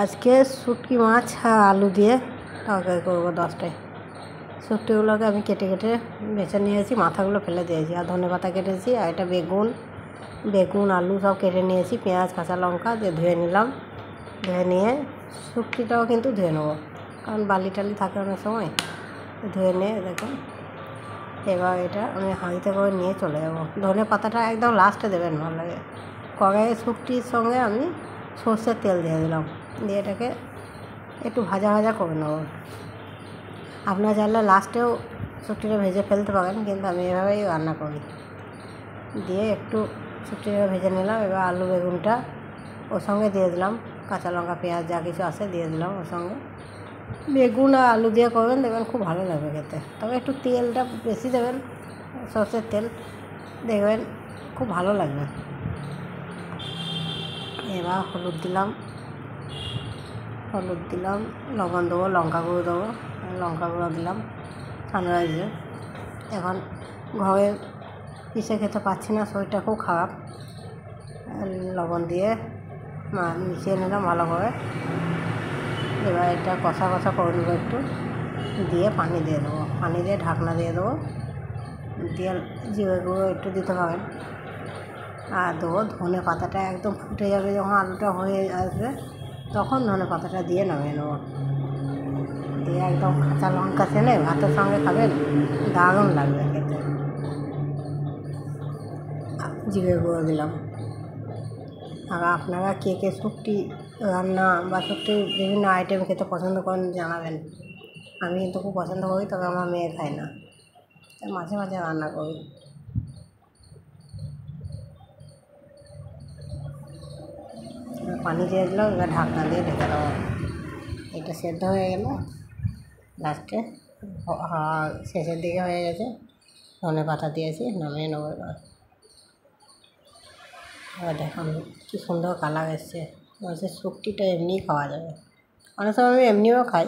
আজকে শুটকি মাছ আর আলু দিয়ে তরকারি করবো 10টায়। শুটকিগুলোকে আমি কেটে কেটে বেছে নিয়েছি, মাথাগুলো ফেলে দিয়েছি, আর ধনেপাতা কেটেছি, আর এটা বেগুন আলু সব কেটে নিয়েছি, পেঁয়াজ কাঁচা লঙ্কা দিয়ে ধুয়ে নিলাম। ধুয়ে নিয়ে শুটকিটাও কিন্তু ধুয়ে নেবো, কারণ বালি টালি থাকে অনেক সময়। ধুয়ে নিয়ে দেখুন, এবার এটা আমি হাঁড়িতে করে নিয়ে চলে যাবো। ধনেপাতাটা একদম লাস্টে দেবেন, ভালো লাগে। কড়াইয়ে শুটকির সঙ্গে আমি সর্ষের তেল দিয়ে দিলাম, দিয়ে এটাকে একটু ভাজা ভাজা করে নেব। আপনারা চাইলে লাস্টেও শুটকিটা ভেজে ফেলতে পারেন, কিন্তু আমি এভাবেই রান্না করি। দিয়ে একটু শুটকিটা ভেজে নিলাম। এবার আলু বেগুনটা ওর সঙ্গে দিয়ে দিলাম, কাঁচা লঙ্কা পেঁয়াজ যা কিছু আছে দিয়ে দিলাম ওর সঙ্গে। বেগুন আর আলু দিয়ে করবেন, দেখবেন খুব ভালো লাগবে খেতে। তবে একটু তেলটা বেশি দেবেন, সর্ষের তেল, দেখবেন খুব ভালো লাগবে। এবার হলুদ দিলাম, লবণ দেবো, লঙ্কা গুঁড়ো দেবো, লঙ্কা গুঁড়ো দিলাম সানরাইজের। এখন ঘরে পিষে খেতে পাচ্ছি না, শরীরটা খুব খারাপ। লবণ দিয়ে মিশিয়ে নিলাম ভালো করে। এবার এটা কষা কষা করে নেবো একটু, দিয়ে পানি দিয়ে দেবো, পানি দিয়ে ঢাকনা দিয়ে দেবো, দিয়ে জিরে গুঁড়ো একটু দিতে পারেন। আর দেবো ধনে পাতাটা, একদম ফুটে যাবে যখন আলুটা হয়ে আসবে, তখন ধনে পাতাটা দিয়ে নামিয়ে নেবো। দিয়ে একদম কাঁচা লঙ্কা ছেলে ভাতের সঙ্গে খাবেন, দারুণ লাগবে খেতে। জিরে গুঁড়ো দিলাম। আর আপনারা কে কে শুটকি রান্না বা শুটকির বিভিন্ন আইটেম খেতে পছন্দ করেন জানাবেন। আমি কিন্তু খুব পছন্দ করি, তবে আমার মেয়ে খায় না, তাই মাঝে মাঝে রান্না করি। পানি দিয়ে দিলাম, এবার ঢাকনা দিয়ে ঢেকে দেবো। এটা সেদ্ধ হয়ে গেল, লাস্টে শেষের দিকে হয়ে গেছে, ধনে পাতা দিয়েছি, নামিয়ে নেবো। এবার দেখুন কী সুন্দর কালার এসছে। শুটকিটা এমনিই খাওয়া যাবে, অনেক সময় আমি এমনিও খাই।